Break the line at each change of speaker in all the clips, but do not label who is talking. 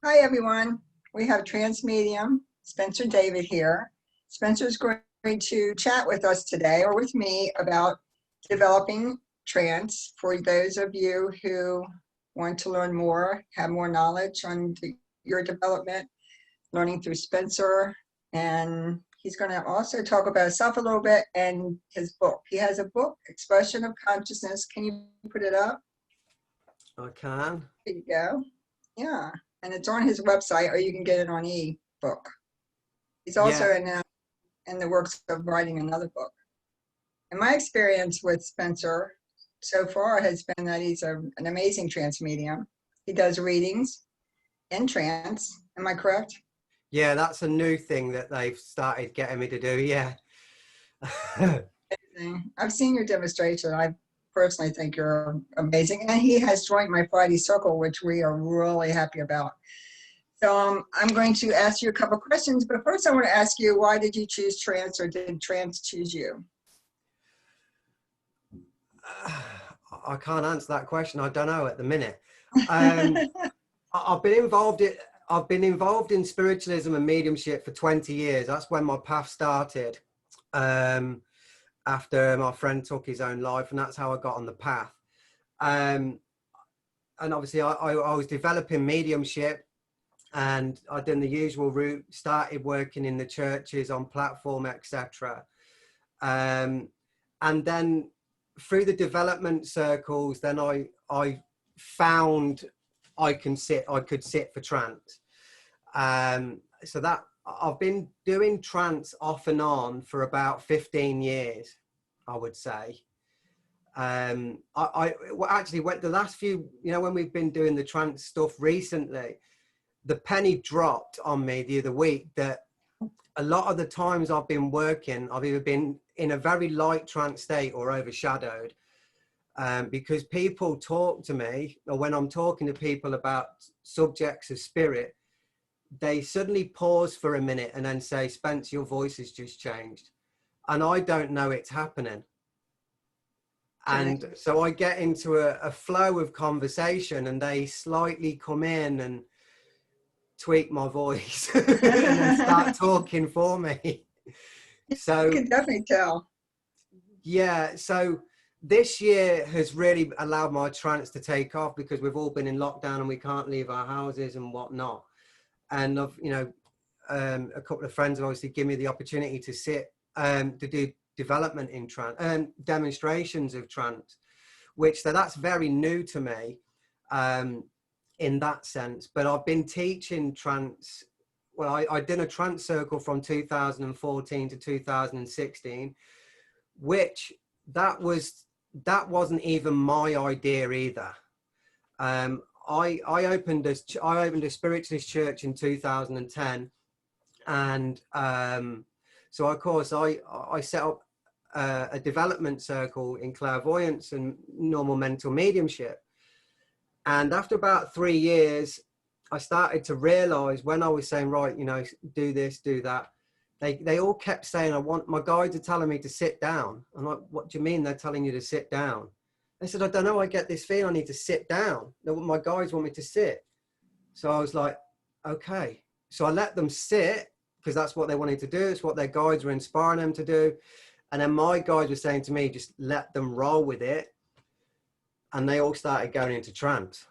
Hi, everyone. We have trance medium Spencer David here. Spencer's going to chat with us today, or with me, about developing trance for those of you who want to learn more, have more knowledge on your development, learning through Spencer. And he's going to also talk about himself a little bit and his book. He has a book, Expression of Consciousness. Can you put it up?
I can.
There you go. Yeah. And it's on his website, or you can get it on e-book. He's also
Yeah.
in the works of writing another book. And my experience with Spencer so far has been that he's an amazing trance medium. He does readings in trance. Am I correct?
Yeah, that's a new thing that they've started getting me to do. Yeah.
I've seen your demonstration. I personally think you're amazing. And he has joined my Friday Circle, which we are really happy about. So I'm going to ask you a couple questions, but first I want to ask you, why did you choose trance, or did trance choose you?
I can't answer that question. I don't know at the minute. I've been involved in spiritualism and mediumship for 20 years. That's when my path started. After my friend took his own life, and that's how I got on the path. And obviously I was developing mediumship, and I'd done the usual route, started working in the churches on platform, etc. And then through the development circles, then I found I could sit for trance. So that I've been doing trance off and on for about 15 years, I would say. I actually went the last few, when we've been doing the trance stuff recently, the penny dropped on me the other week that a lot of the times I've been working, I've either been in a very light trance state or overshadowed, because people talk to me, or when I'm talking to people about subjects of spirit, they suddenly pause for a minute and then say, "Spence, your voice has just changed." And I don't know it's happening. And so I get into a flow of conversation, and they slightly come in and tweak my voice and then start talking for me. So
You can definitely tell.
yeah, so this year has really allowed my trance to take off, because we've all been in lockdown and we can't leave our houses and whatnot. And I've, a couple of friends have obviously given me the opportunity to sit, to do development in trance, demonstrations of trance, which that's very new to me, in that sense. But I've been teaching trance. Well, I did a trance circle from 2014 to 2016, which that wasn't even my idea either. I opened a spiritualist church in 2010, and so of course I set up a development circle in clairvoyance and normal mental mediumship. And after about 3 years, I started to realize, when I was saying, right, do this, do that, they all kept saying, my guides are telling me to sit down. I'm like, what do you mean they're telling you to sit down? They said, I don't know, I get this feeling I need to sit down. My guides want me to sit. So I was like, okay. So I let them sit, because that's what they wanted to do. It's what their guides were inspiring them to do. And then my guides were saying to me, just let them roll with it. And they all started going into trance.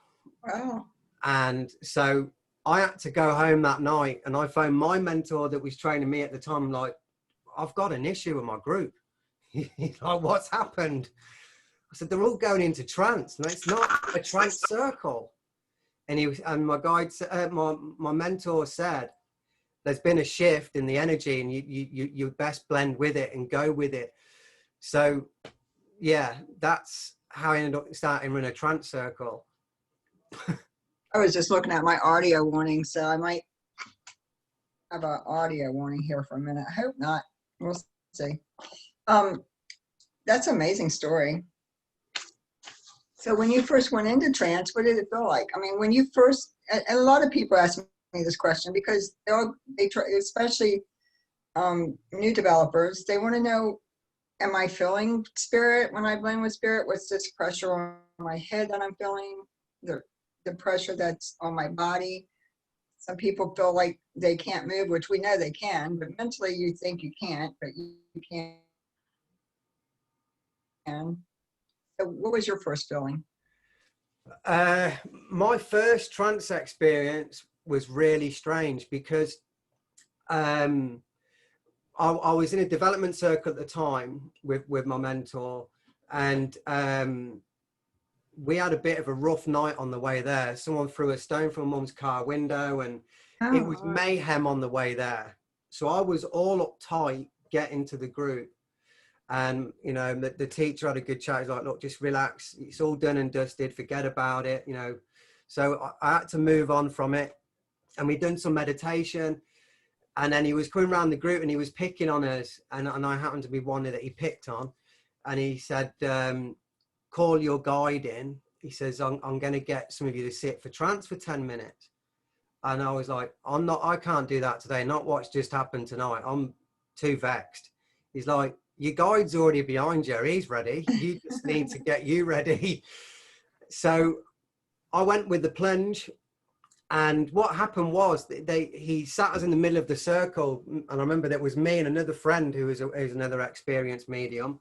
Wow.
And so I had to go home that night, and I phoned my mentor that was training me at the time, like, I've got an issue with my group. He's like, what's happened? I said, they're all going into trance. No, it's not a trance circle. And my guide, my mentor said, there's been a shift in the energy, and you best blend with it and go with it. So yeah, that's how I ended up starting running a trance circle.
I was just looking at my audio warning, so I might have an audio warning here for a minute. I hope not. We'll see. That's an amazing story. So when you first went into trance, what did it feel like? I mean, when you first, and a lot of people ask me this question, because they try, especially new developers, they want to know, am I feeling spirit when I blend with spirit? What's this pressure on my head that I'm feeling? The pressure that's on my body. some people feel like they can't move, which we know they can, but mentally you think you can't, but you can. So what was your first feeling?
My first trance experience was really strange because I was in a development circle at the time with my mentor, and we had a bit of a rough night on the way there. Someone threw a stone from Mum's car window, and it was
Oh,
mayhem on the way there. So I was all uptight getting to the group. And, you know, the teacher had a good chat. He's like, look, just relax. It's all done and dusted. Forget about it, you know. So I had to move on from it. And we'd done some meditation. And then he was coming around the group and he was picking on us. And I happened to be one that he picked on. And he said, call your guide in. He says, I'm going to get some of you to sit for trance for 10 minutes. And I was like, I can't do that today. Not what's just happened tonight. I'm too vexed. He's like, your guide's already behind you. He's ready. You just need to get you ready. So I went with the plunge. And what happened was he sat us in the middle of the circle. And I remember that was me and another friend who's another experienced medium.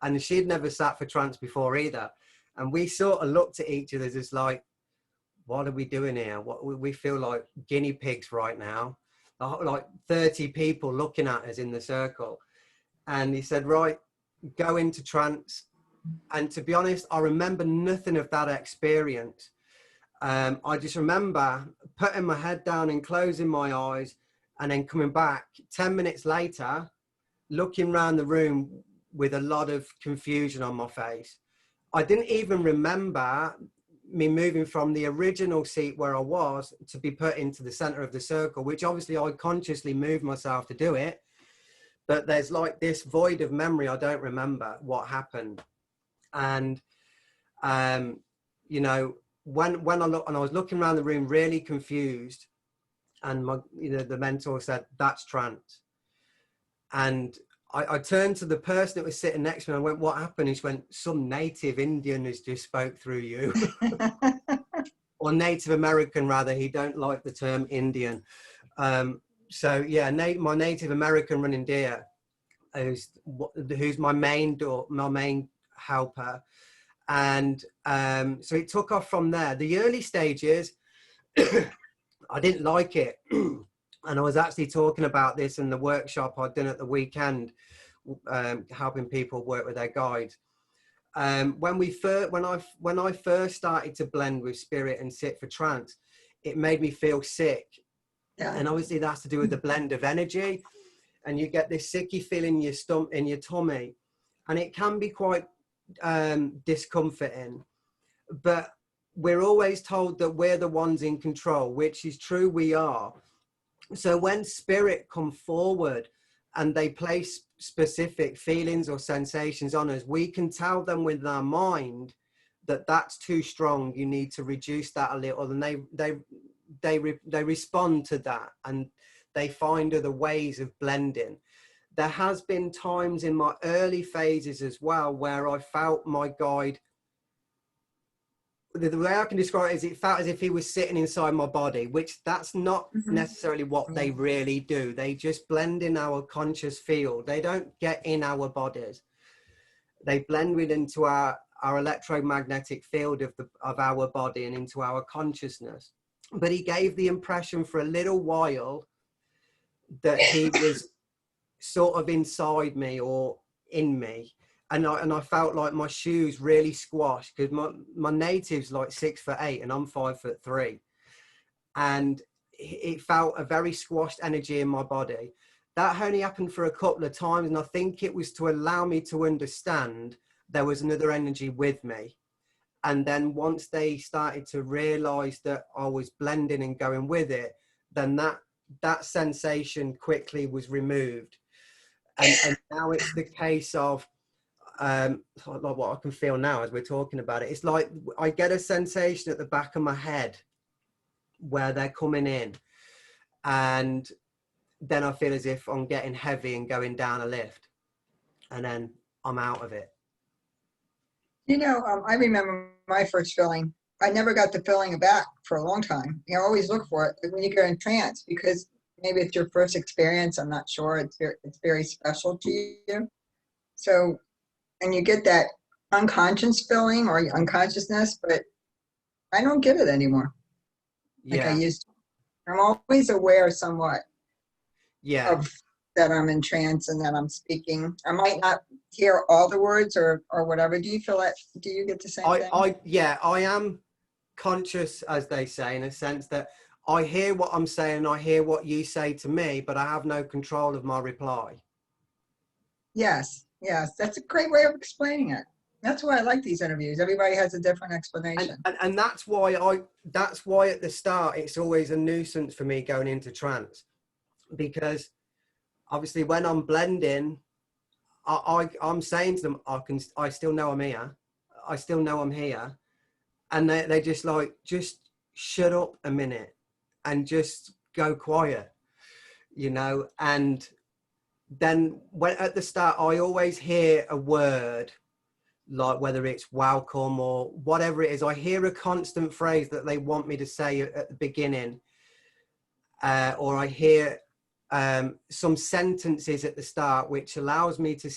And she'd never sat for trance before either. And we sort of looked at each other as like, what are we doing here? What we feel like guinea pigs right now, like 30 people looking at us in the circle. And he said, right, go into trance. And to be honest, I remember nothing of that experience. I just remember putting my head down and closing my eyes and then coming back 10 minutes later, looking around the room with a lot of confusion on my face. I didn't even remember me moving from the original seat where I was to be put into the center of the circle, which obviously I consciously moved myself to do it. But there's like this void of memory. I don't remember what happened. And, you know, when I look and I was looking around the room really confused, and the mentor said, that's trance. And I turned to the person that was sitting next to me and I went, what happened? He went, some native Indian has just spoke through you. Or Native American, rather. He don't like the term Indian. So yeah, my Native American running deer, who's my main helper. And so it took off from there. The early stages, I didn't like it. And I was actually talking about this in the workshop I'd done at the weekend, helping people work with their guides. When I first started to blend with spirit and sit for trance, it made me feel sick. Yeah. And obviously that's to do with the blend of energy, and you get this sicky feeling in your stomach, in your tummy, and it can be quite discomforting. But we're always told that we're the ones in control, which is true, we are. So when spirit come forward and they place specific feelings or sensations on us, we can tell them with our mind that that's too strong. You need to reduce that a little. And they respond to that, and they find other ways of blending. There has been times in my early phases as well where I felt my guide, the way I can describe it is it felt as if he was sitting inside my body, which that's not necessarily what they really do. They just blend in our conscious field. They don't get in our bodies. They blend into our electromagnetic field of our body and into our consciousness. But he gave the impression for a little while that he was sort of inside me or in me. And I felt like my shoes really squashed, because my native's like 6'8" and I'm 5'3". And it felt a very squashed energy in my body. That only happened for a couple of times. And I think it was to allow me to understand there was another energy with me. And then once they started to realize that I was blending and going with it, then that sensation quickly was removed. And now it's the case of, like what I can feel now as we're talking about it, it's like I get a sensation at the back of my head where they're coming in, and then I feel as if I'm getting heavy and going down a lift, and then I'm out of it.
You know, I remember my first feeling. I never got the feeling of that for a long time. You always look for it like when you go in trance, because maybe it's your first experience. I'm not sure. It's very special to you. So, and you get that unconscious feeling or unconsciousness, but I don't get it anymore like I
Yeah.
used to. I'm always aware somewhat
Yeah.
of that I'm in trance and that I'm speaking. I might not hear all the words or whatever. Do you feel that? Do you get the same thing?
Yeah, I am conscious, as they say, in a sense that I hear what I'm saying, I hear what you say to me, but I have no control of my reply.
Yes, yes. That's a great way of explaining it. That's why I like these interviews. Everybody has a different
And,
explanation.
and and that's why at the start it's always a nuisance for me going into trance, because obviously when I'm blending, I'm saying to them, I still know I'm here. I still know I'm here. And they just like, just shut up a minute and just go quiet, you know. And then when at the start, I always hear a word, like whether it's welcome or whatever it is, I hear a constant phrase that they want me to say at the beginning, or I hear some sentences at the start, which allows me to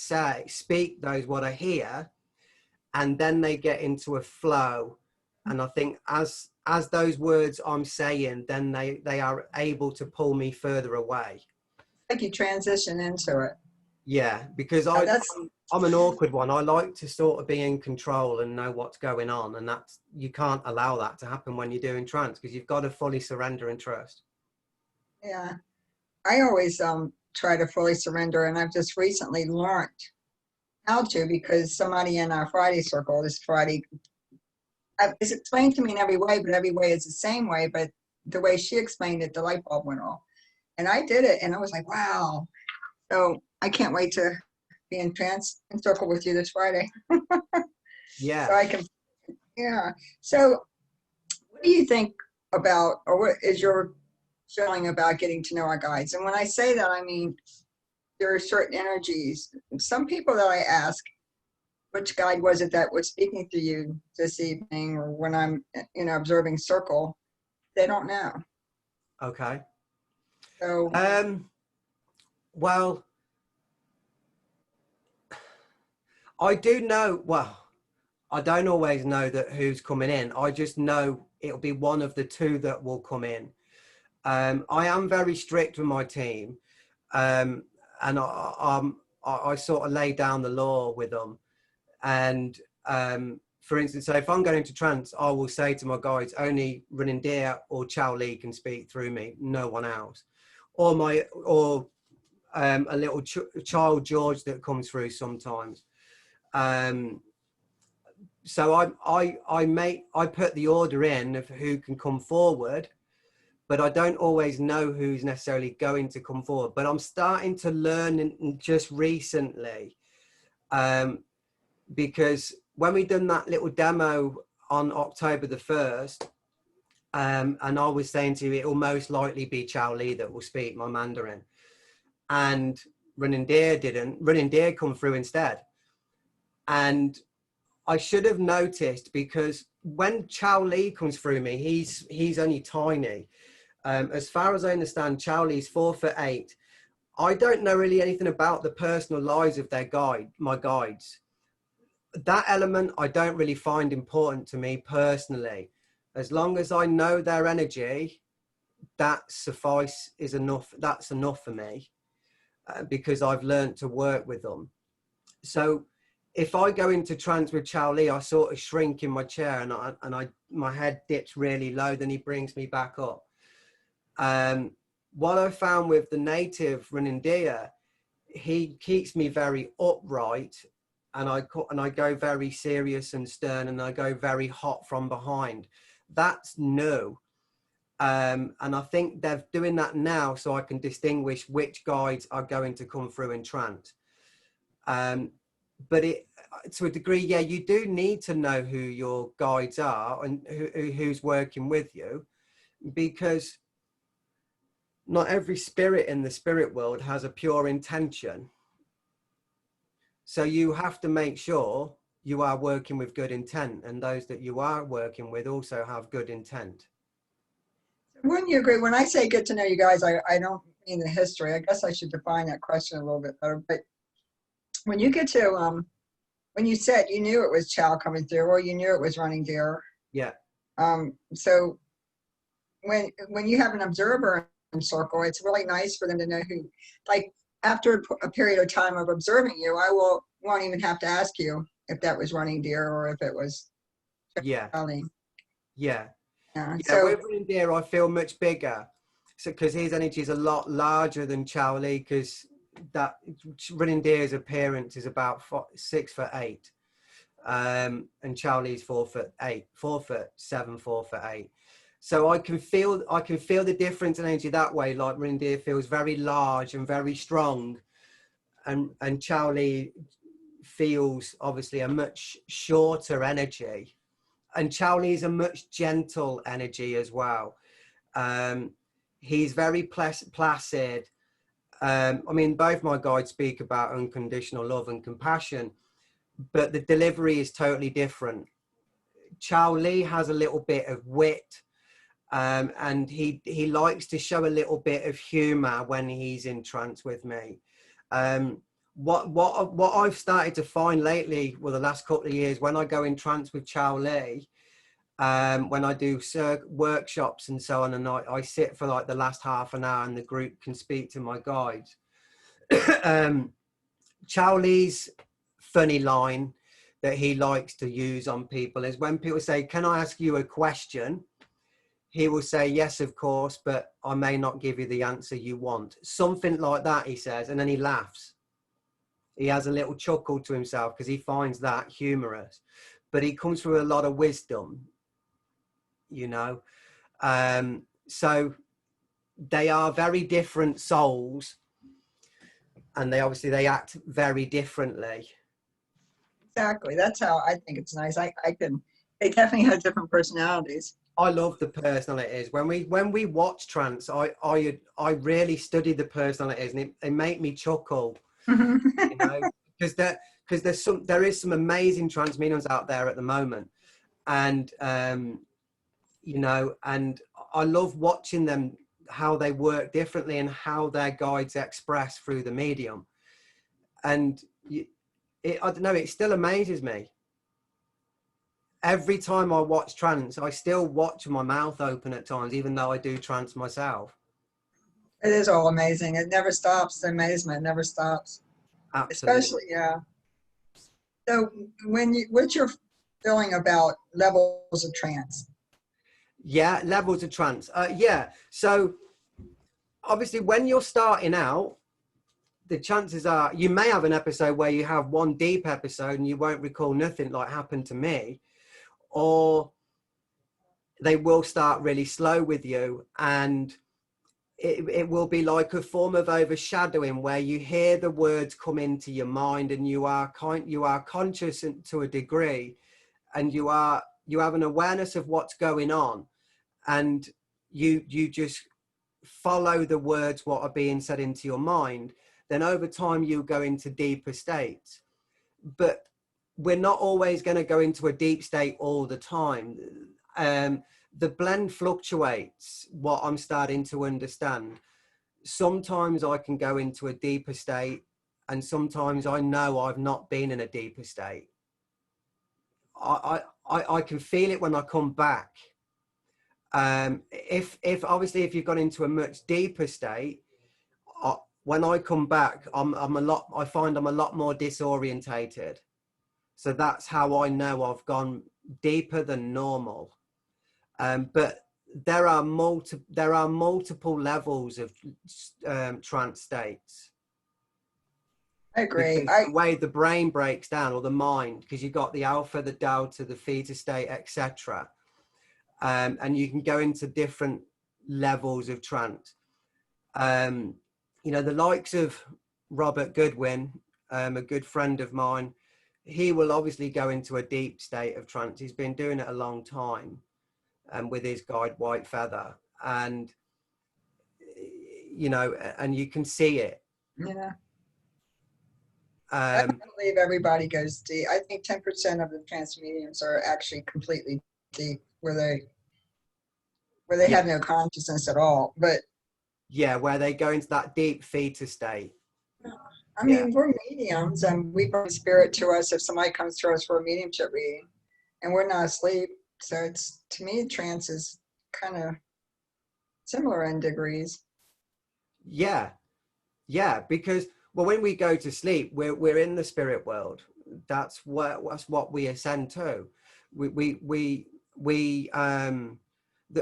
speak those what I hear, and then they get into a flow. And I think as those words I'm saying, then they are able to pull me further away.
Like you transition into it.
Yeah, because
That's
I'm an awkward one. I like to sort of be in control and know what's going on, and that's, you can't allow that to happen when you're doing trance, because you've got to fully surrender and trust.
yeah. I always try to fully surrender, and I've just recently learned how to because somebody in our Friday circle this Friday, it's explained to me in every way, but every way is the same way. But the way she explained it, the light bulb went off, and I did it, and I was like, wow. So I can't wait to be in trance and circle with you this Friday. So
Yeah.
I can, yeah. So what do you think about, or what is your feeling about getting to know our guides? And when I say that, I mean, there are certain energies. Some people that I ask, which guide was it that was speaking to you this evening, or when I'm, observing circle, they don't know.
Okay.
So
Well, I do know, well, I don't always know that who's coming in. I just know it'll be one of the two that will come in. I am very strict with my team, and I sort of lay down the law with them. And for instance, so if I'm going into trance, I will say to my guides, only Running Deer or Chow Lee can speak through me, no one else. Or a little child George that comes through sometimes. So I put the order in of who can come forward, but I don't always know who's necessarily going to come forward. But I'm starting to learn just recently, because when we done that little demo on October the 1st, and I was saying to you, it will most likely be Chow Lee that will speak my Mandarin, and Running Deer didn't. Running Deer come through instead. And I should have noticed, because when Chow Lee comes through me, he's only tiny. As far as I understand, Chow Lee's 4'8". I don't know really anything about the personal lives of my guides. That element I don't really find important to me personally. As long as I know their energy, that's enough. That's enough for me, because I've learned to work with them. So if I go into trance with Chow Lee, I sort of shrink in my chair, and my head dips really low. Then he brings me back up. What I found with the native Running Deer, he keeps me very upright, and I go very serious and stern, and I go very hot from behind. That's new. And I think they're doing that now, so I can distinguish which guides are going to come through in trance. But to a degree, yeah, you do need to know who your guides are and who's working with you, because not every spirit in the spirit world has a pure intention. So you have to make sure you are working with good intent, and those that you are working with also have good intent.
Wouldn't you agree? When I say get to know you guys, I don't mean the history. I guess I should define that question a little bit better. But when you get to, when you said you knew it was Chow coming through, or you knew it was running deer.
Yeah.
So when you have an observer in circle, it's really nice for them to know who, like after a period of time of observing you, won't even have to ask you if that was running deer or if it was
Yeah.
Charlie.
Yeah.
Yeah.
Yeah,
So
with running deer, I feel much bigger. So, because his energy is a lot larger than Chow Lee, because that running deer's appearance is about 6'8", and Chow Lee's 4'8", 4'7", 4'8". So I can feel the difference in energy that way. Like running deer feels very large and very strong, and Chow Lee feels obviously a much shorter energy. And Chow Lee's a much gentle energy as well. He's very placid. I mean, both my guides speak about unconditional love and compassion, but the delivery is totally different. Chow Lee has a little bit of wit, and he likes to show a little bit of humor when he's in trance with me. What I've started to find lately, well, the last couple of years, when I go in trance with Chow Lee, when I do workshops and so on, and I sit for like the last half an hour and the group can speak to my guides. Chow Lee's funny line that he likes to use on people is when people say, "Can I ask you a question?" He will say, "Yes, of course, but I may not give you the answer you want." Something like that, he says, and then he laughs. He has a little chuckle to himself because he finds that humorous, but he comes with a lot of wisdom, you know. So they are very different souls, and they act very differently.
exactly, that's how I think it's nice. They definitely have different personalities.
I love the personalities. When we watch trance, I really study the personalities, and they make me chuckle, you know, because there is some amazing trance mediums out there at the moment, and you know, and I love watching them, how they work differently and how their guides express through the medium. And I don't know, it still amazes me. Every time I watch trance, I still watch my mouth open at times, even though I do trance myself.
It is all amazing. It never stops. The amazement never stops.
Absolutely.
Especially, yeah. So what's your feeling about levels of trance?
Yeah, levels of trance. Yeah. So obviously when you're starting out, the chances are you may have an episode where you have one deep episode and you won't recall nothing, like happened to me, or they will start really slow with you, and it will be like a form of overshadowing where you hear the words come into your mind, and you are conscious to a degree, and you have an awareness of what's going on, and you just follow the words what are being said into your mind. Then over time you go into deeper states, but we're not always going to go into a deep state all the time. The blend fluctuates, what I'm starting to understand. Sometimes I can go into a deeper state, and sometimes I know I've not been in a deeper state. I can feel it when I come back. If obviously if you've gone into a much deeper state, when I come back, I find I'm a lot more disorientated. So that's how I know I've gone deeper than normal. But there are multiple levels of trance states,
I agree.
because the way the brain breaks down, or the mind, because you've got the alpha, the delta, the theta state, etc. And you can go into different levels of trance. You know, the likes of Robert Goodwin, a good friend of mine, he will obviously go into a deep state of trance. He's been doing it a long time, with his guide White Feather, and you know, and you can see it.
Yeah. I don't believe everybody goes deep. I think 10% of the trance mediums are actually completely deep, where they
Yeah,
have no consciousness at all. But
yeah, where they go into that deep theta state.
I
Yeah,
mean, we're mediums and we bring spirit to us if somebody comes to us for a mediumship reading and we're not asleep. So it's, to me, trance is kind of similar in degrees.
yeah, yeah. Because well, when we go to sleep, we're in the spirit world. That's what we ascend to. We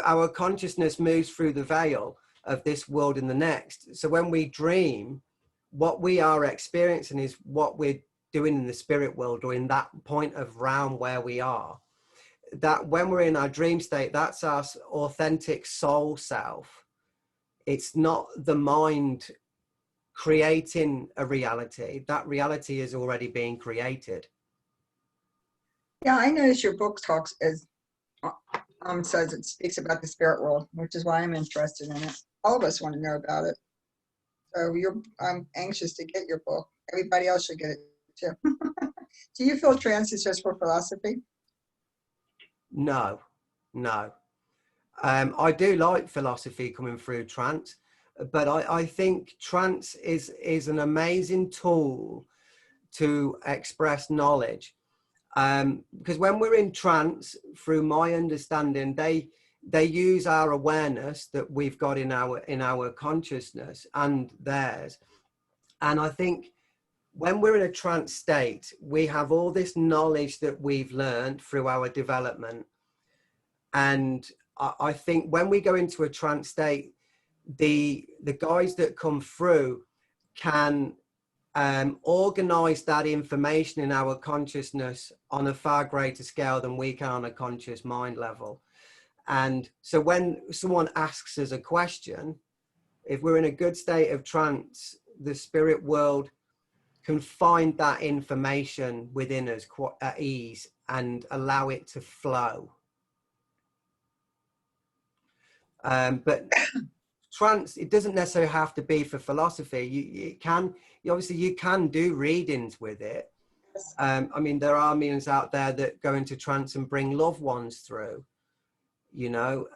our consciousness moves through the veil of this world and the next. So when we dream, what we are experiencing is what we're doing in the spirit world, or in that point of realm where we are. That when we're in our dream state, that's our authentic soul self. It's not the mind creating a reality. That reality is already being created.
Yeah, I noticed your book talks as says it speaks about the spirit world, which is why I'm interested in it. All of us want to know about it. So I'm anxious to get your book. Everybody else should get it too. Do you feel trance is just for philosophy?
No, no. I do like philosophy coming through trance, but I think trance is an amazing tool to express knowledge. Because when we're in trance, through my understanding, they use our awareness that we've got in our consciousness and theirs. And I think when we're in a trance state, we have all this knowledge that we've learned through our development. And I think when we go into a trance state, the guys that come through can organize that information in our consciousness on a far greater scale than we can on a conscious mind level. And so when someone asks us a question, if we're in a good state of trance, the spirit world can find that information within us at ease and allow it to flow. But trance, it doesn't necessarily have to be for philosophy. You can do readings with it. I mean, there are mediums out there that go into trance and bring loved ones through, you know.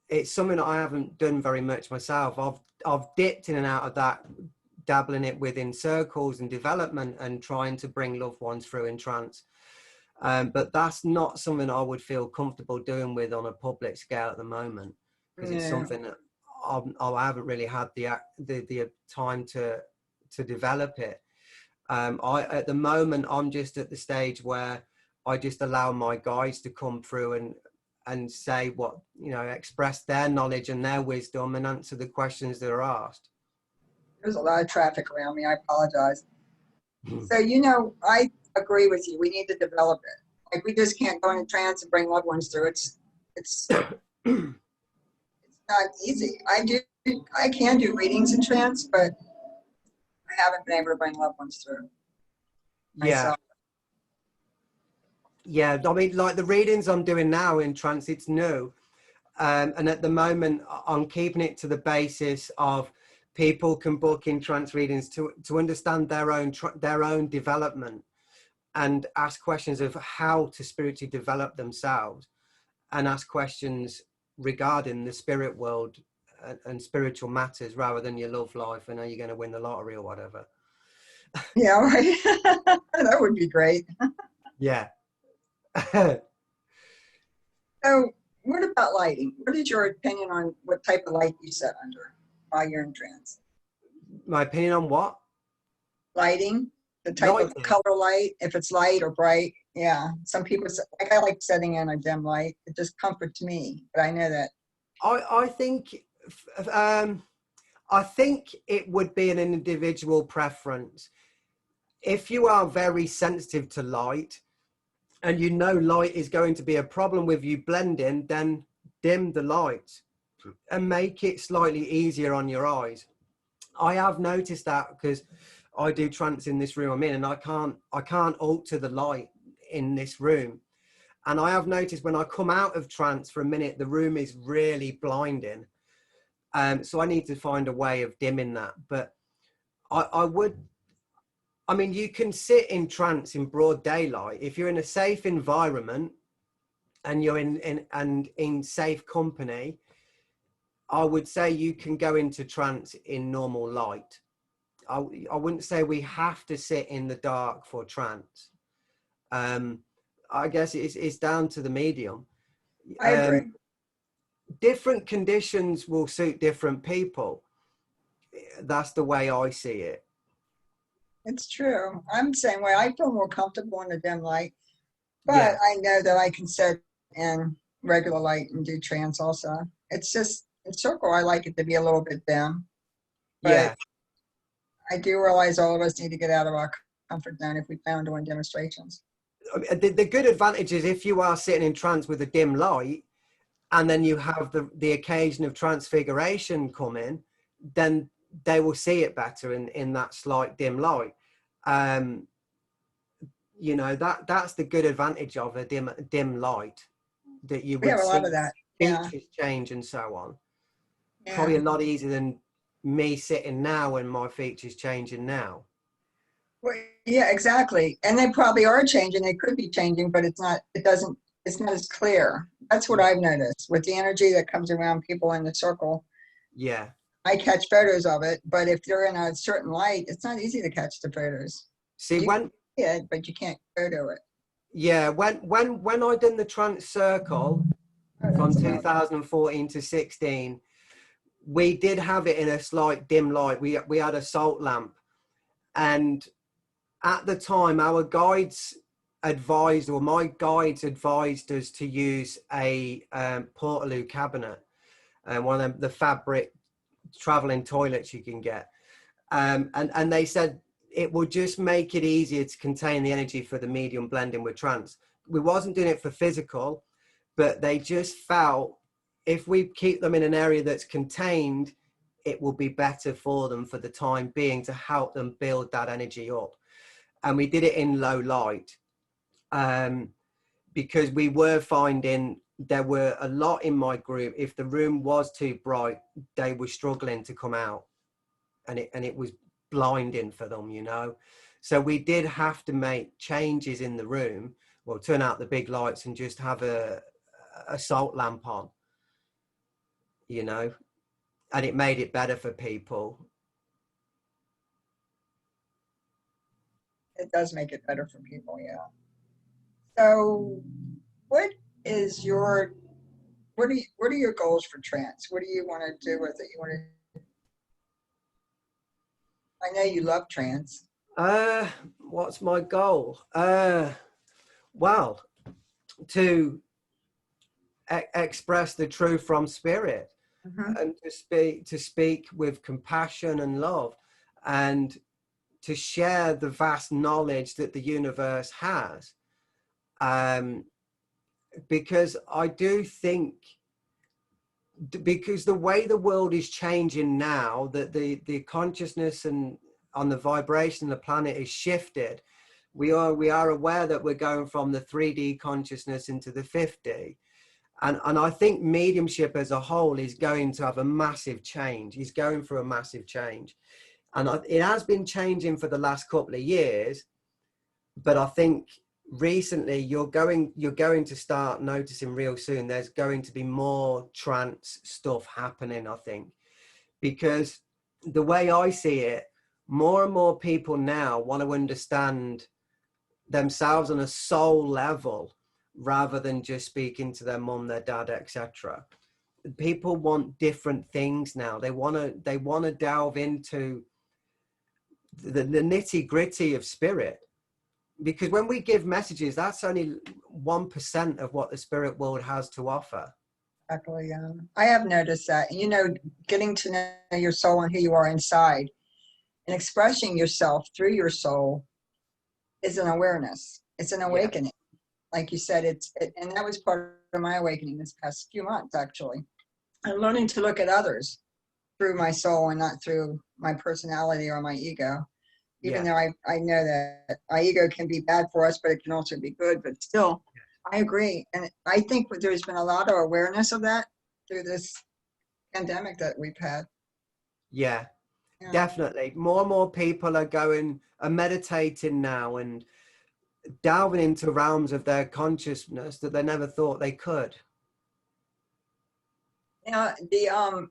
It's something that I haven't done very much myself. I've dipped in and out of that, dabbling it within circles and development and trying to bring loved ones through in trance. But that's not something I would feel comfortable doing with on a public scale at the moment, because it's
No.
something that I haven't really had the time to develop it. At the moment, I'm just at the stage where I just allow my guides to come through and say what, you know, express their knowledge and their wisdom and answer the questions that are asked.
There's a lot of traffic around me. I apologize. So, you know, I agree with you. We need to develop it. Like, we just can't go into trance and bring loved ones through. It's not easy. I can do readings in trance, but I haven't been able to bring loved ones through
Yeah.
myself.
Yeah, I mean, like the readings I'm doing now in trance, it's new. And at the moment, I'm keeping it to the basis of people can book in trance readings to understand their own development and ask questions of how to spiritually develop themselves, and ask questions regarding the spirit world and spiritual matters, rather than your love life and are you going to win the lottery or whatever.
Yeah, right. That would be great.
Yeah.
So, what about lighting? What is your opinion on what type of light you set under while you're in trance?
My opinion on what?
Lighting, the type of
Lighting.
color light, if it's light or bright. Yeah, some people say, like, I like setting in a dim light. It just comforts me, but I know that.
I think I think it would be an individual preference. If you are very sensitive to light and you know light is going to be a problem with you blending, then dim the light and make it slightly easier on your eyes. I have noticed that because I do trance in this room I'm in, and I can't alter the light in this room. And I have noticed when I come out of trance for a minute, the room is really blinding. So I need to find a way of dimming that. But I would I mean, you can sit in trance in broad daylight if you're in a safe environment and you're in safe company. I would say you can go into trance in normal light. I wouldn't say we have to sit in the dark for trance. I guess it's down to the medium.
I agree.
Different conditions will suit different people. That's the way I see it.
It's true. I'm the same way. I feel more comfortable in the dim light, but
Yeah,
I know that I can sit in regular light and do trance also. It's just in circle, I like it to be a little bit dim, but
yeah.
I do realize all of us need to get out of our comfort zone if we plan on doing demonstrations.
I mean, the good advantage is if you are sitting in trance with a dim light, and then you have the occasion of transfiguration come in, then they will see it better in that slight dim light. You know, that's the good advantage of a dim light, that you
We
would
have a lot
see
of that. Yeah.
features change and so on.
Yeah.
Probably a lot easier than me sitting now and my features changing now.
Well, yeah, exactly. And they probably are changing. They could be changing, but it's not, it's not as clear. That's what
Yeah,
I've noticed with the energy that comes around people in the circle.
yeah.
I catch photos of it, but if they're in a certain light, it's not easy to catch the photos.
See,
You can
when
see it, but you can't photo it.
yeah, when I done the trance circle
Oh,
from
that's about
2014 to 16, we did have it in a slight dim light. We had a salt lamp, and at the time our guides advised, or my guides advised us to use a Portaloo cabinet, and one of them, the fabric traveling toilets you can get, and they said it would just make it easier to contain the energy for the medium blending with trance. We wasn't doing it for physical, but they just felt if we keep them in an area that's contained, it will be better for them for the time being, to help them build that energy up. And we did it in low light, because we were finding there were a lot in my group, if the room was too bright, they were struggling to come out, and it was blinding for them, you know. So we did have to make changes in the room, well, turn out the big lights and just have a salt lamp on, you know, and it made it better for people.
it does make it better for people, yeah. So what is your what are your goals for trance? What do you want to do with it? You want to I know you love trance.
uh what's my goal? Well, to express the truth from spirit,
Hmm.
and to speak with compassion and love, and to share the vast knowledge that the universe has, because I do think, because the way the world is changing now, that the consciousness and on the vibration of the planet is shifted. We are aware that we're going from the 3D consciousness into the 5D. And I think mediumship as a whole is going to have a massive change. It's going through a massive change. And it has been changing for the last couple of years. But I think recently you're going to start noticing real soon, there's going to be more trance stuff happening, I think. Because the way I see it, more and more people now want to understand themselves on a soul level, rather than just speaking to their mum, their dad, etc. People want different things now. They want to delve into the nitty gritty of spirit, because when we give messages, that's only 1% of what the spirit world has to offer.
Exactly. I have noticed that. You know, getting to know your soul and who you are inside and expressing yourself through your soul is an awareness. It's an
Yeah,
awakening. Like you said, and that was part of my awakening this past few months, actually. I'm learning to look at others through my soul and not through my personality or my ego. Even
yeah,
though I know that our ego can be bad for us, but it can also be good. But still, I agree. And I think there's been a lot of awareness of that through this pandemic that we've had.
yeah.
Yeah.
Definitely. More and more people are meditating now and delving into realms of their consciousness that they never thought they could.
Now, the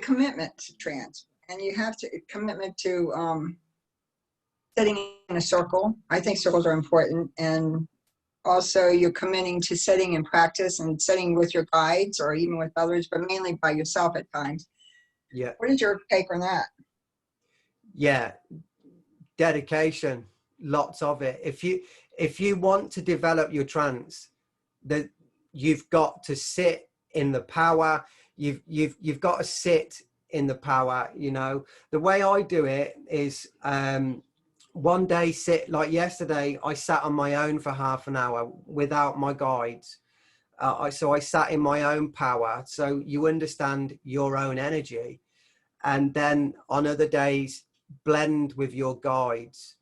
commitment to trance, and you have to commitment to sitting in a circle. I think circles are important, and also you're committing to sitting in practice and sitting with your guides or even with others, but mainly by yourself at times.
Yeah.
What is your take on that?
Yeah. Dedication, lots of it. If you want to develop your trance, that you've got to sit in the power. You've got to sit in the power. You know, the way I do it is one day sit, like yesterday I sat on my own for half an hour without my guides. So I sat in my own power, so you understand your own energy. And then on other days blend with your guides.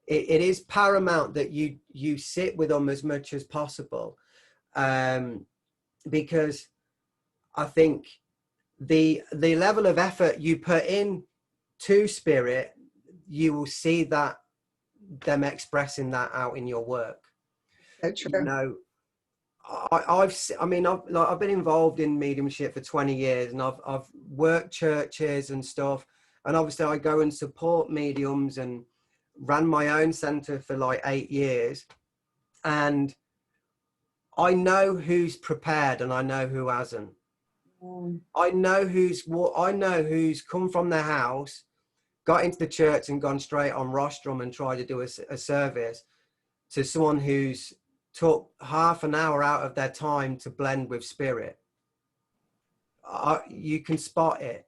It is paramount that you sit with them as much as possible, because I think the level of effort you put in to spirit, you will see that them expressing that out in your work.
So
You
true.
know, I've been involved in mediumship for 20 years, and I've worked churches and stuff, and obviously I go and support mediums and ran my own center for like 8 years, and I know who's prepared and I know who hasn't.
Mm.
I know who's come from their house, got into the church and gone straight on rostrum and tried to do a service, to someone who's took half an hour out of their time to blend with spirit. You can spot it.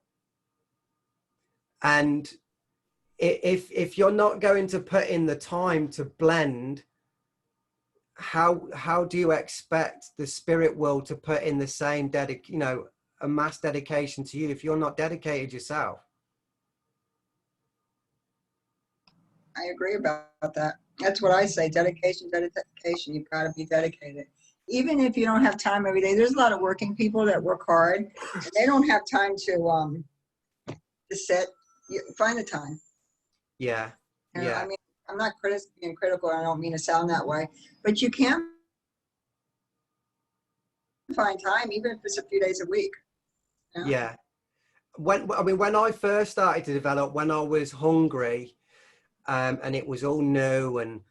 And if you're not going to put in the time to blend, how do you expect the spirit world to put in the same a mass dedication to you if you're not dedicated yourself?
I agree about that. That's what I say. Dedication, dedication. You've got to be dedicated. Even if you don't have time every day, there's a lot of working people that work hard and they don't have time to sit. You find the time.
Yeah.
You know, I
Yeah.
mean, I'm not being critical. I don't mean to sound that way, but you can find time, even if it's a few days a week. You know?
Yeah. When I first started to develop, when I was hungry, and it was all new, and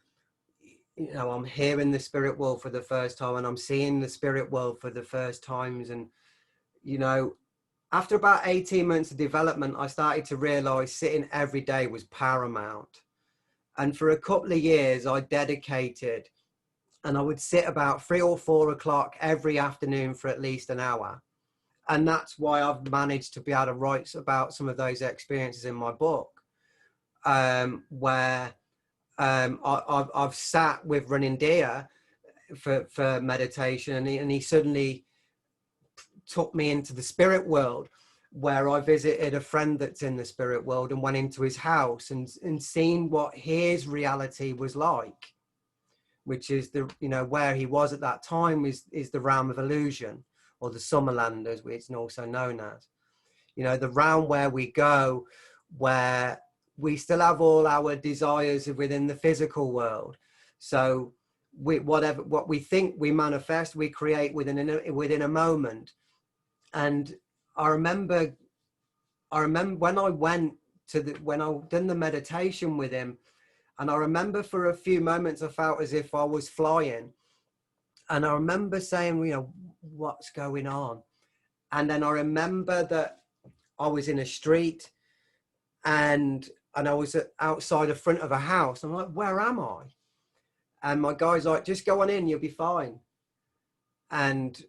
I'm hearing the spirit world for the first time, and I'm seeing the spirit world for the first times, and after about 18 months of development, I started to realize sitting every day was paramount. And for a couple of years I dedicated, and I would sit about 3 or 4 o'clock every afternoon for at least an hour. And that's why I've managed to be able to write about some of those experiences in my book, where I've sat with running deer for meditation, and he suddenly took me into the spirit world, where I visited a friend that's in the spirit world and went into his house and seen what his reality was like, which is where he was at that time is the realm of illusion, or the Summerland, as it's also known as. The realm where we go, where we still have all our desires within the physical world. So what we think we manifest, we create within a moment. And I remember when I went when I done the meditation with him, and I remember for a few moments I felt as if I was flying, and I remember saying, what's going on? And then I remember that I was in a street, and I was outside the front of a house. I'm like, where am I? And my guy's like, just go on in, you'll be fine. And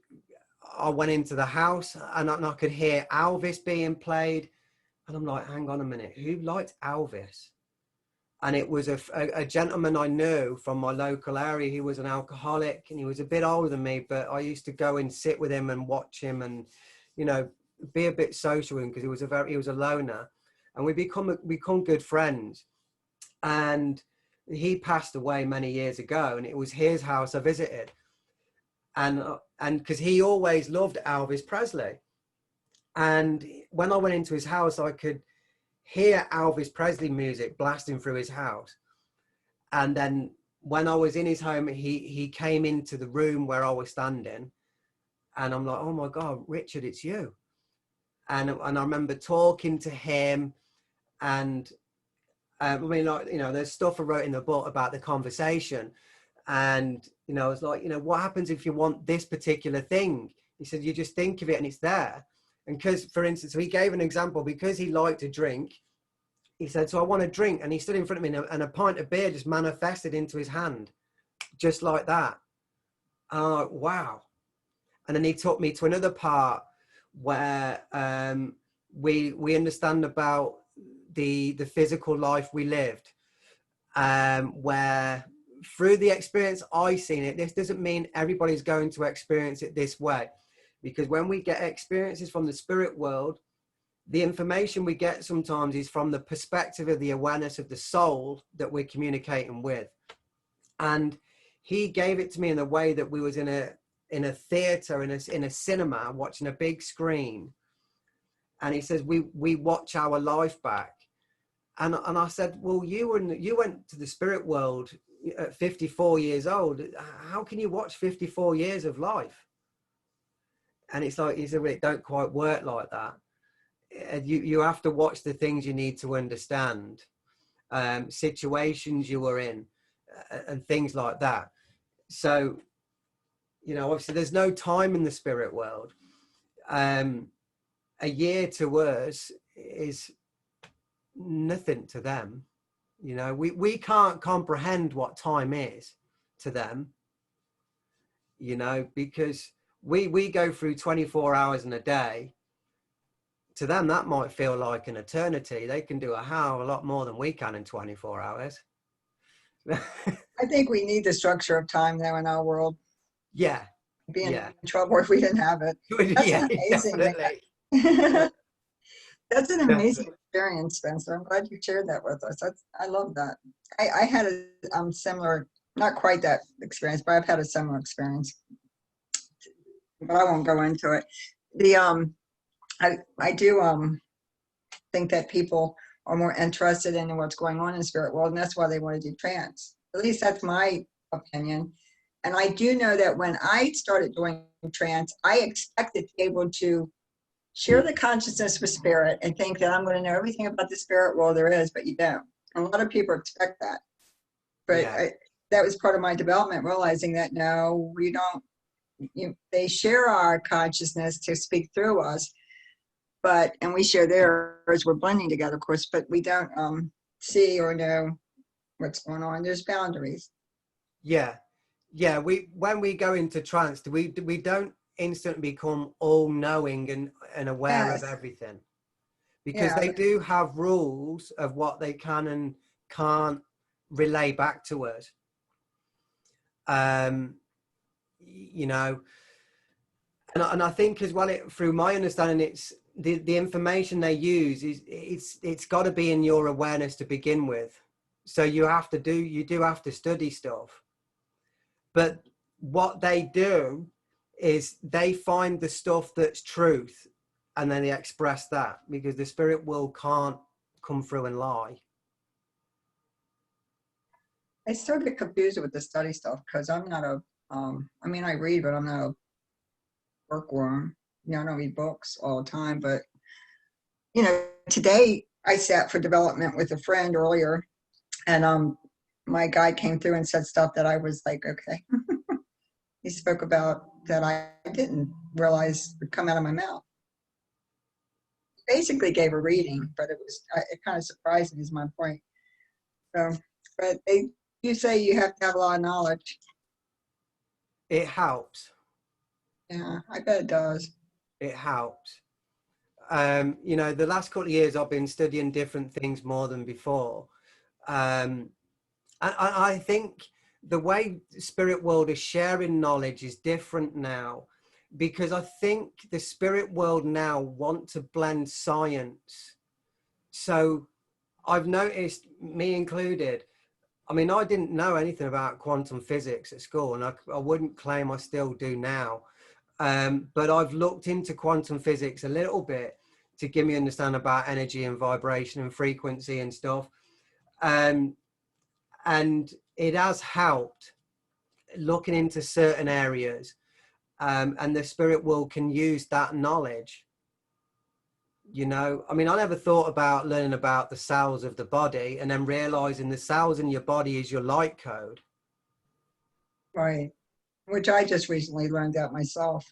I went into the house, and I could hear Elvis being played. And I'm like, hang on a minute, who liked Elvis? And it was a gentleman I knew from my local area. He was an alcoholic, and he was a bit older than me, but I used to go and sit with him and watch him and, be a bit social with him, because he was a loner. And we become good friends. And he passed away many years ago, and it was his house I visited. And because he always loved Elvis Presley. And when I went into his house, I could hear Elvis Presley music blasting through his house. And then when I was in his home, he came into the room where I was standing, and I'm like, oh my God, Richard, it's you. And I remember talking to him, and I mean, like, you know, there's stuff I wrote in the book about the conversation, and, you know, it's like, you know, what happens if you want this particular thing? He said, you just think of it and it's there. And because, for instance, so he gave an example, because he liked to drink. He said, so I want a drink. And he stood in front of me, and a pint of beer just manifested into his hand, just like that. And I'm like, wow. And then he took me to another part where we understand about the physical life we lived, where through the experience I seen it, this doesn't mean everybody's going to experience it this way. Because when we get experiences from the spirit world, the information we get sometimes is from the perspective of the awareness of the soul that we're communicating with. And he gave it to me in a way that we was in a theater, in a cinema, watching a big screen. And he says, we watch our life back. And I said, well, you went to the spirit world at 54 years old. How can you watch 54 years of life? And it's like, he said, well, it don't quite work like that. You have to watch the things you need to understand, situations you were in, and things like that. So, you know, obviously there's no time in the spirit world. A year to us is nothing to them. You know, we can't comprehend what time is to them, you know, because we go through 24 hours in a day. To them, that might feel like an eternity. They can do a hell of a lot more than we can in 24 hours.
I think we need the structure of time now in our world.
Yeah.
Be in trouble if we didn't have it. That's
Yeah,
amazing.
definitely.
That's an amazing experience, Spencer. I'm glad you shared that with us. I love that. I had a similar, not quite that experience, but I've had a similar experience. But I won't go into it. I do think that people are more interested in what's going on in the spirit world, and that's why they want to do trance. At least that's my opinion. And I do know that when I started doing trance, I expected to be able to share the consciousness with spirit and think that I'm going to know everything about the spirit world there is, but you don't. And a lot of people expect that. But that was part of my development, realizing that no, we don't. They share our consciousness to speak through us, and we share theirs. We're blending together, of course, but we don't see or know what's going on. There's boundaries.
Yeah. When we go into trance, we don't instantly become all-knowing and aware of everything, because they do have rules of what they can and can't relay back to us. You know, and I think as well, through my understanding, it's the information they use it's got to be in your awareness to begin with. So you do have to study stuff. But what they do is they find the stuff that's truth, and then they express that, because the spirit world can't come through and lie.
I still get confused with the study stuff because I'm not I mean, I read, but I'm not a bookworm. You know, I don't read books all the time, but, you know, today I sat for development with a friend earlier, and my guy came through and said stuff that I was like, okay. He spoke about that I didn't realize would come out of my mouth. Basically gave a reading, but it kind of surprised me, is my point. So, but you say you have to have a lot of knowledge.
It helps.
Yeah, I bet it does.
It helps. You know, the last couple of years I've been studying different things more than before. I think the way the spirit world is sharing knowledge is different now, because I think the spirit world now want to blend science. So I've noticed, me included, I mean, I didn't know anything about quantum physics at school, and I wouldn't claim I still do now. But I've looked into quantum physics a little bit, to give me understanding about energy and vibration and frequency and stuff. And it has helped looking into certain areas, and the spirit world can use that knowledge. You know, I mean, I never thought about learning about the cells of the body and then realizing the cells in your body is your light code.
Right. Which I just recently learned that myself.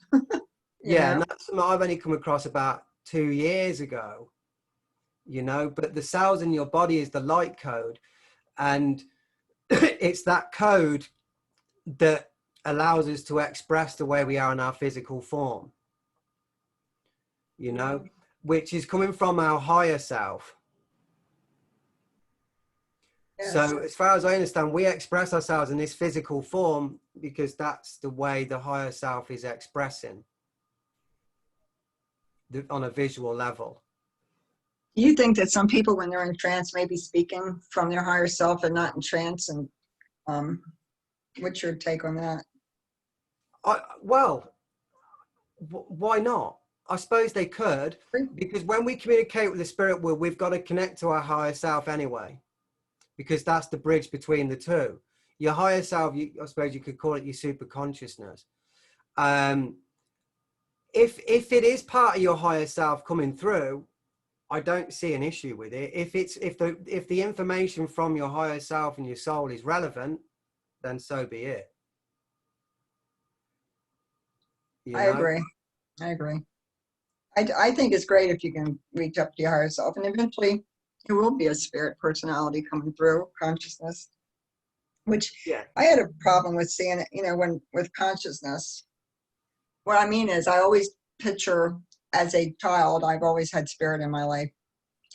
Yeah, and that's something I've only come across about 2 years ago, you know, but the cells in your body is the light code. And it's that code that allows us to express the way we are in our physical form, you know, which is coming from our higher self.
Yes.
So as far as I understand, we express ourselves in this physical form because that's the way the higher self is expressing on a visual level.
Do you think that some people, when they're in trance, may be speaking from their higher self and not in trance? And what's your take on that?
Well, why not? I suppose they could, because when we communicate with the spirit world, we've got to connect to our higher self anyway, because that's the bridge between the two. Your higher self, I suppose you could call it your super consciousness. If it is part of your higher self coming through, I don't see an issue with it. If the information from your higher self and your soul is relevant, then so be it. You know?
I agree. I think it's great if you can reach up to your higher self, and eventually it will be a spirit personality coming through consciousness, which I had a problem with seeing it, you know, when with consciousness. What I mean is I always picture, as a child, I've always had spirit in my life.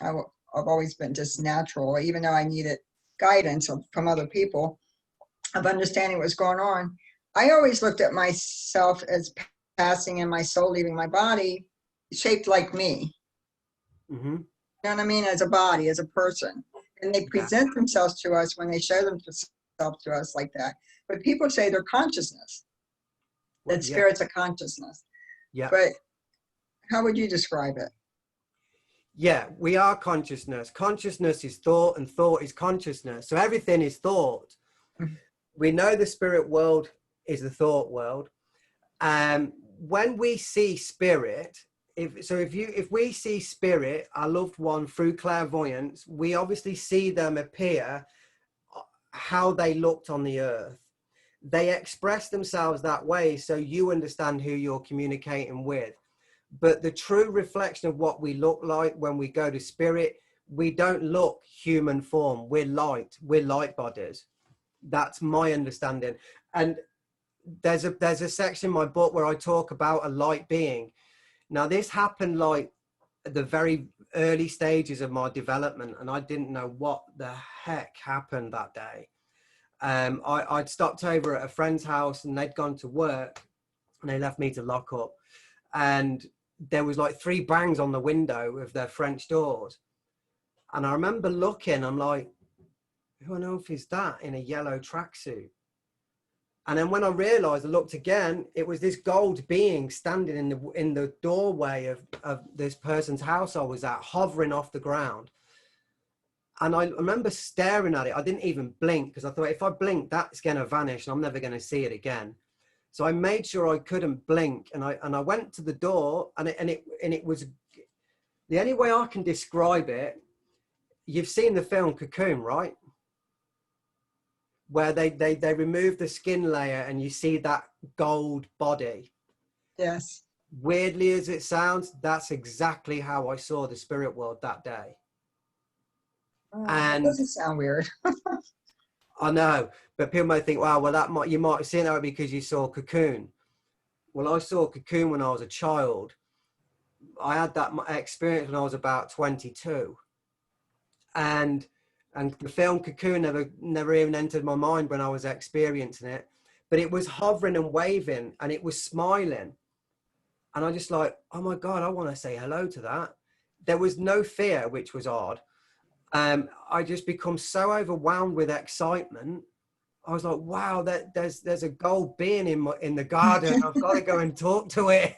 I've always been just natural, even though I needed guidance from other people of understanding what's going on. I always looked at myself as passing and my soul leaving my body, shaped like me.
Mm-hmm.
You know what I mean? As a body, as a person. And they present themselves to us when they show themselves to us like that. But people say they're consciousness, that spirit's a consciousness.
Yeah.
But how would you describe it?
Yeah, we are consciousness. Consciousness is thought, and thought is consciousness. So everything is thought. We know the spirit world is the thought world. When we see spirit, if we see spirit, our loved one, through clairvoyance, we obviously see them appear how they looked on the earth. They express themselves that way, so you understand who you're communicating with. But the true reflection of what we look like when we go to spirit, we don't look human form. We're light bodies. That's my understanding. And there's a section in my book where I talk about a light being. Now, this happened like at the very early stages of my development, and I didn't know what the heck happened that day. I'd stopped over at a friend's house, and they'd gone to work, and they left me to lock up. And there was like 3 bangs on the window of their French doors. And I remember looking, I'm like, who on earth is that in a yellow tracksuit? And then when I realized, I looked again, it was this gold being standing in the doorway of this person's house I was at, hovering off the ground. And I remember staring at it. I didn't even blink, because I thought, if I blink, that's going to vanish and I'm never going to see it again. So I made sure I couldn't blink, and I went to the door, and it was the only way I can describe it. You've seen the film Cocoon, right? Where they remove the skin layer and you see that gold body.
Yes.
Weirdly as it sounds, that's exactly how I saw the spirit world that day.
And that doesn't sound weird.
I know, but people might think, wow, well, you might have seen that because you saw Cocoon. Well, I saw Cocoon when I was a child. I had that experience when I was about 22. And the film Cocoon never even entered my mind when I was experiencing it. But it was hovering and waving, and it was smiling. And I just like, oh my God, I want to say hello to that. There was no fear, which was odd. I just become so overwhelmed with excitement. I was like, wow, there's a gold being in the garden. I've got to go and talk to it.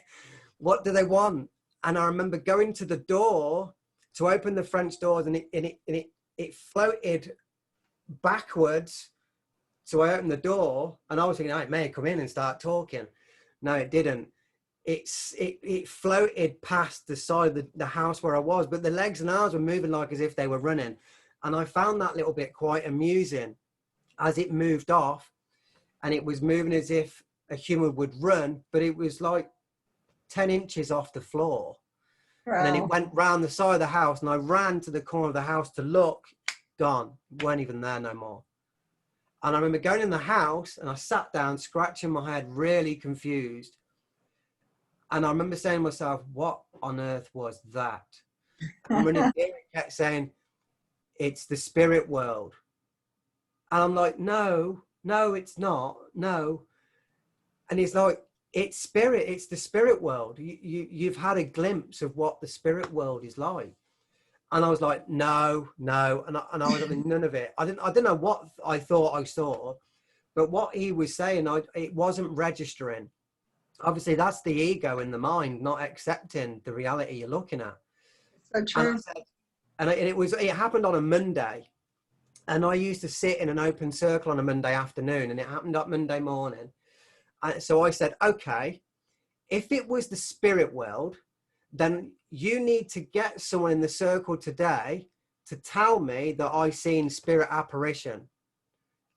What do they want? And I remember going to the door to open the French doors, and it floated backwards. So I opened the door, and I was thinking, oh, it may come in and start talking. No, it didn't. It floated past the side of the house where I was, but the legs and arms were moving like as if they were running. And I found that little bit quite amusing as it moved off, and it was moving as if a human would run, but it was like 10 inches off the floor.
Wow.
And then it went round the side of the house, and I ran to the corner of the house to look. Gone. Weren't even there no more. And I remember going in the house, and I sat down, scratching my head, really confused. And I remember saying to myself, what on earth was that? And when it kept saying, it's the spirit world. And I'm like, no, it's not. No. And he's like, it's spirit. It's the spirit world. You've had a glimpse of what the spirit world is like. And I was like, no. And I was like, none of it. I didn't know what I thought I saw, but what he was saying, it wasn't registering. Obviously, that's the ego in the mind, not accepting the reality you're looking at.
So true.
It happened on a Monday, and I used to sit in an open circle on a Monday afternoon, and it happened up Monday morning. And so I said, okay, if it was the spirit world, then you need to get someone in the circle today to tell me that I seen spirit apparition.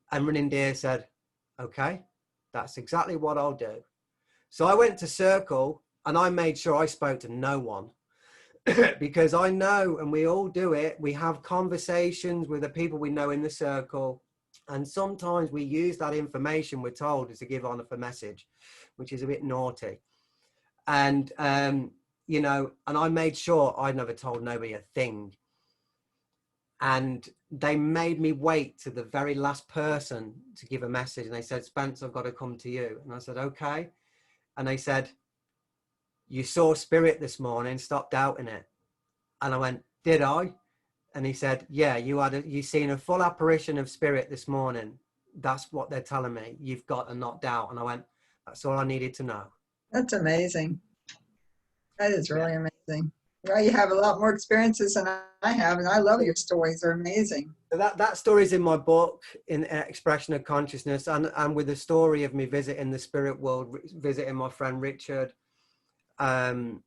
And Running Deer said, okay, that's exactly what I'll do. So I went to circle, and I made sure I spoke to no one because I know, and we all do it, we have conversations with the people we know in the circle, and sometimes we use that information we're told to give on a message, which is a bit naughty. And you know, and I made sure I never told nobody a thing. And they made me wait to the very last person to give a message. And they said, Spence, I've got to come to you. And I said, okay. And they said, you saw spirit this morning, stop doubting it. And I went, did I? And he said, yeah, you seen a full apparition of spirit this morning. That's what they're telling me. You've got to not doubt. And I went, that's all I needed to know.
That's amazing. That is really amazing. Well, you have a lot more experiences than I have, and I love your stories. They're amazing.
So that story is in my book, in Expression of Consciousness, and with the story of me visiting the spirit world, visiting my friend Richard. You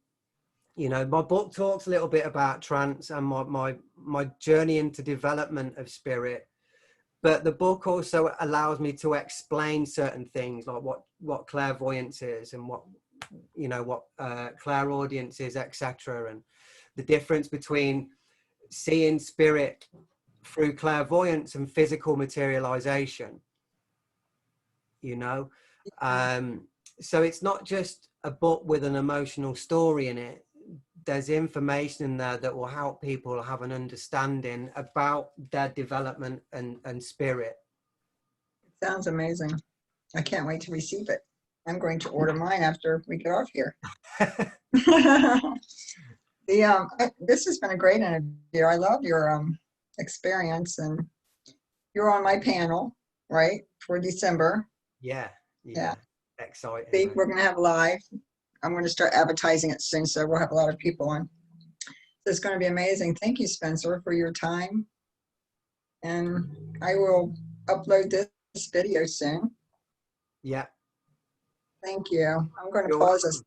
know, my book talks a little bit about trance and my journey into development of spirit. But the book also allows me to explain certain things, like what clairvoyance is, and what clairaudience is, etc., and the difference between seeing spirit through clairvoyance and physical materialization. You know, so it's not just a book with an emotional story in it. There's information in there that will help people have an understanding about their development and spirit.
It sounds amazing. I can't wait to receive it. I'm going to order mine after we get off here. This has been a great interview. I love your experience, and you're on my panel, right, for December.
Yeah. Exciting.
Speak. We're going to have live. I'm going to start advertising it soon, so we'll have a lot of people on. So it's going to be amazing. Thank you, Spencer, for your time. And I will upload this video soon.
Yeah.
Thank you. I'm going to pause this.